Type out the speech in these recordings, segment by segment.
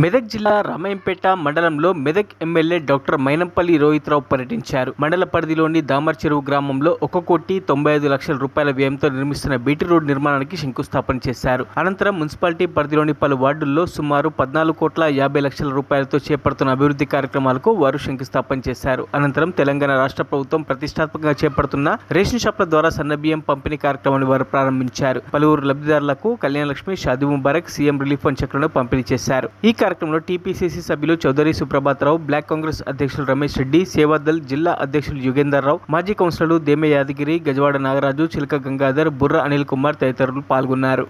మెదక్ జిల్లా రామాయంపేట మండలంలో Medak MLA doctor Mynampally Rohit Rao పర్యటించారు. మండల పరిధిలోని దామర్ చెరువు గ్రామంలో 1,95,00,000 రూపాయల వ్యయంతో నిర్మిస్తున్న బీటీ రోడ్ నిర్మాణానికి శంకుస్థాపన చేశారు. అనంతరం మున్సిపాలిటీ పరిధిలోని పలు వార్డుల్లో సుమారు 14,50,00,000 రూపాయలతో చేపడుతున్న అభివృద్ధి కార్యక్రమాలకు వారు శంకుస్థాపన చేశారు. అనంతరం తెలంగాణ రాష్ట్ర ప్రభుత్వం ప్రతిష్టాత్మకంగా చేపడుతున్న రేషన్ షాప్ల ద్వారా సన్నబియ్యం పంపిణీ కార్యక్రమాన్ని వారు ప్రారంభించారు. పలువురు లబ్ధిదారులకు Kalyana Lakshmi, Shaadi Mubarak, CM relief fund చెక్లను పంపిణీ చేశారు. ఈ కార్యక్రమంలో టీపీసీసీ సభ్యులు చౌదరి సుప్రభాతరావు, బ్లాక్ కాంగ్రెస్ అధ్యక్షులు రమేష్ రెడ్డి, సేవాదల్ జిల్లా అధ్యక్షులు యుగేందర్ రావు, మాజీ కౌన్సిలర్లు దేమే యాదగిరి, గజవాడ నాగరాజు, చిలక గంగాధర్, బుర్ర అనిల్ కుమార్ తదితరులు పాల్గొన్నారు.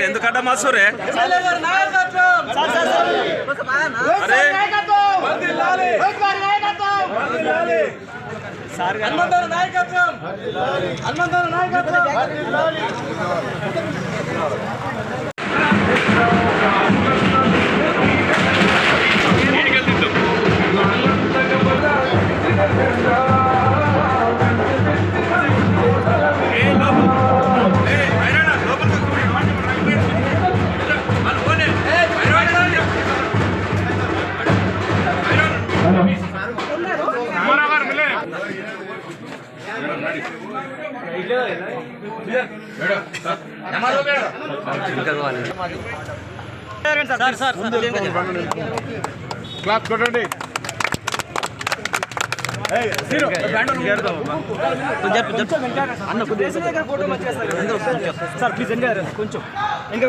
ఎందుకంటే మాసూరే క్లాస్ కొట్టండి. సార్ ప్లీజ్ ఎంగారు కొంచెం ఇంకా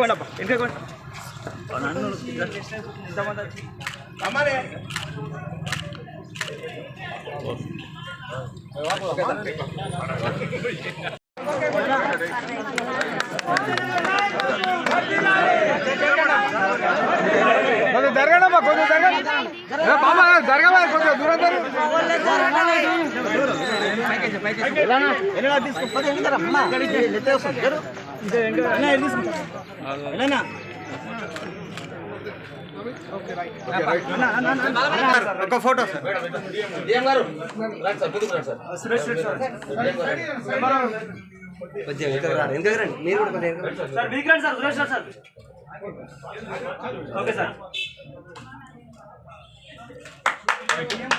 జరగడమ్మా, కొంచెం జరగమా, కొంచెం దూరం ఒక ఫోటో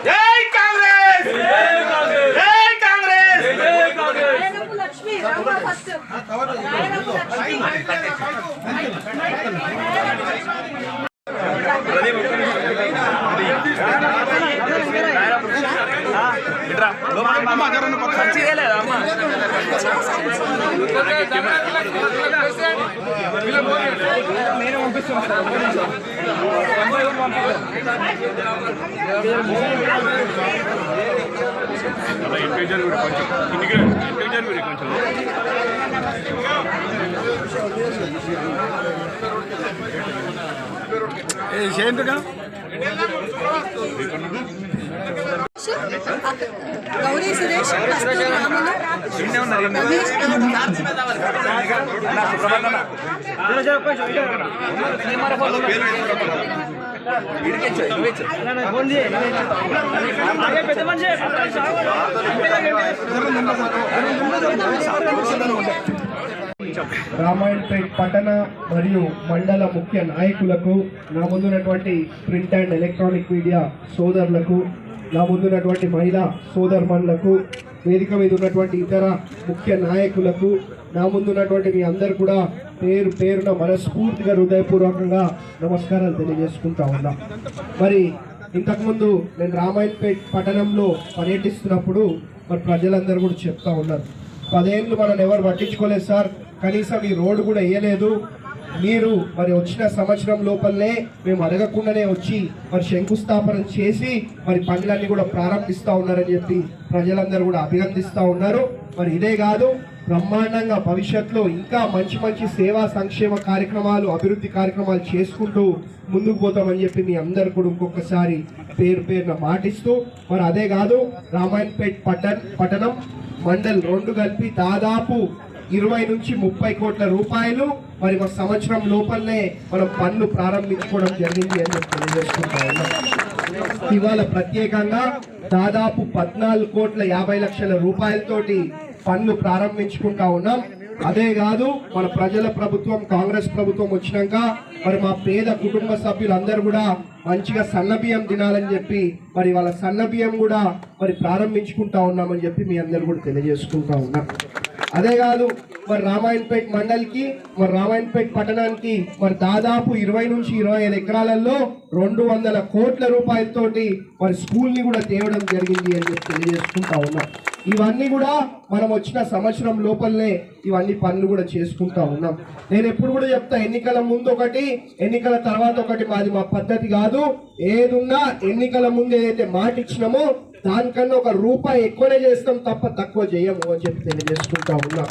జై కాంగ్రెస్, జై కాంగ్రెస్, జై కాంగ్రెస్. లక్ష్మి ఫస్ట్ గౌరీ సురేష్ రామాయణపేట్ పట్టణ మరియు మండల ముఖ్య నాయకులకు, నా ముందున్నటువంటి ప్రింట్ అండ్ ఎలక్ట్రానిక్ మీడియా సోదరులకు, నా ముందున్నటువంటి మహిళా సోదరుమణులకు, వేదిక మీద ఉన్నటువంటి ఇతర ముఖ్య నాయకులకు, నా ముందున్నటువంటి మీ అందరు కూడా పేరు పేరున మనస్ఫూర్తిగా హృదయపూర్వకంగా నమస్కారాలు తెలియజేసుకుంటా ఉన్నా. మరి ఇంతకుముందు నేను రామాయణపేట్ పట్టణంలో పర్యటిస్తున్నప్పుడు మరి ప్రజలందరూ కూడా చెప్తా ఉన్నారు, 10 ఏళ్ళు మనల్ని ఎవరు పట్టించుకోలేదు సార్, కనీసం ఈ రోడ్డు కూడా వేయలేదు, మీరు మరి వచ్చిన సంవత్సరం లోపలనే మేము అడగకుండానే వచ్చి మరి శంకుస్థాపన చేసి మరి పనులన్నీ కూడా ప్రారంభిస్తూ ఉన్నారని చెప్పి ప్రజలందరూ కూడా అభినందిస్తూ ఉన్నారు. మరి ఇదే కాదు, బ్రహ్మాండంగా భవిష్యత్తులో ఇంకా మంచి మంచి సేవా సంక్షేమ కార్యక్రమాలు అభివృద్ధి కార్యక్రమాలు చేసుకుంటూ ముందుకు పోతామని చెప్పి మీ అందరు కూడా ఇంకొకసారి పేరున మాటిస్తూ మరి అదే కాదు రామాయణపేట్ పట్టణం మండల్ 2 కలిపి దాదాపు 20 నుంచి 30 కోట్ల రూపాయలు మరి ఒక సంవత్సరం లోపలనే మనం పనులు ప్రారంభించుకోవడం జరిగింది అని చెప్పి తెలియజేసుకుంటా ఉన్నాం. ఇవాళ ప్రత్యేకంగా దాదాపు 14,50,00,000 రూపాయలతోటి పనులు ప్రారంభించుకుంటా ఉన్నాం. అదే కాదు మన ప్రజల ప్రభుత్వం కాంగ్రెస్ ప్రభుత్వం వచ్చినాక మరి మా పేద కుటుంబ సభ్యులందరూ కూడా మంచిగా సన్నబియ్యం తినాలని చెప్పి మరి వాళ్ళ సన్నబియ్యం కూడా మరి ప్రారంభించుకుంటా ఉన్నామని చెప్పి మీ అందరు కూడా తెలియజేసుకుంటా ఉన్నాం. అదే కాదు మరి రామాయణపేట్ మండలికి మరి రామాయణపేట్ పట్టణానికి మరి దాదాపు 20 నుంచి 25 ఎకరాలలో 200 కోట్ల రూపాయలతోటి మరి స్కూల్ ని కూడా తేవడం జరిగింది అని చెప్పి తెలియజేసుకుంటా ఉన్నాం. ఇవన్నీ కూడా మనం వచ్చిన సంవత్సరం లోపలనే ఇవన్నీ పనులు కూడా చేసుకుంటా ఉన్నాం. నేను ఎప్పుడు కూడా చెప్తా, ఎన్నికల ముందు ఒకటి ఎన్నికల తర్వాత ఒకటి మాది మా పద్ధతి కాదు. ఏదున్నా ఎన్నికల ముందు ఏదైతే మాట ఇచ్చినామో దానికన్నా ₹1 ఎక్కువనే చేస్తాం తప్ప తక్కువ చేయము అని చెప్పి తెలియజేసుకుంటా ఉన్నాం.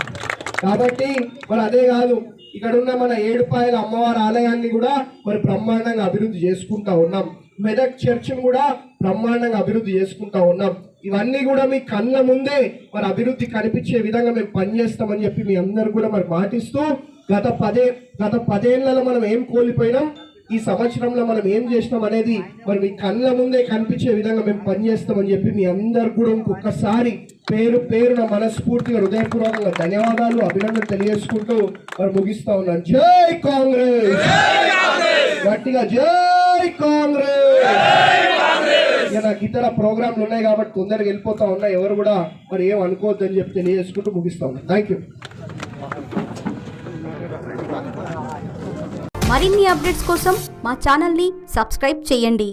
కాబట్టి మరి అదే కాదు ఇక్కడ ఉన్న మన ఏడుపాయల అమ్మవారి ఆలయాన్ని కూడా మరి బ్రహ్మాండంగా అభివృద్ధి చేసుకుంటా ఉన్నాం. మెదక్ చర్చిని కూడా బ్రహ్మాండంగా అభివృద్ధి చేసుకుంటా ఉన్నాం. ఇవన్నీ కూడా మీ కళ్ళ ముందే మరి అభివృద్ధి కనిపించే విధంగా మేము పనిచేస్తామని చెప్పి మీ అందరు కూడా మరి మాటిస్తూ గత 10 ఏళ్లలో మనం ఏం కోల్పోయినాం, ఈ సంవత్సరంలో మనం ఏం చేసినాం అనేది మరి మీ కళ్ళ ముందే కనిపించే విధంగా మేము పనిచేస్తామని చెప్పి మీ అందరు కూడా ఇంకొకసారి పేరున మనస్ఫూర్తిగా హృదయపూర్వకంగా ధన్యవాదాలు అభినందన తెలియజేసుకుంటూ మరి ముగిస్తా ఉన్నాను. జై కాంగ్రెస్, గట్టిగా జై కాంగ్రెస్. ఇక నాకు ఇతర ప్రోగ్రాంలు ఉన్నాయి కాబట్టి తొందరగా వెళ్ళిపోతా ఉన్నా, ఎవరు కూడా మరి ఏం అనుకోవద్దని చెప్పి తెలియజేసుకుంటూ ముగిస్తా ఉన్నాను. Thank you. మరిన్ని అప్డేట్స్ కోసం మా ఛానల్ని సబ్స్క్రైబ్ చేయండి.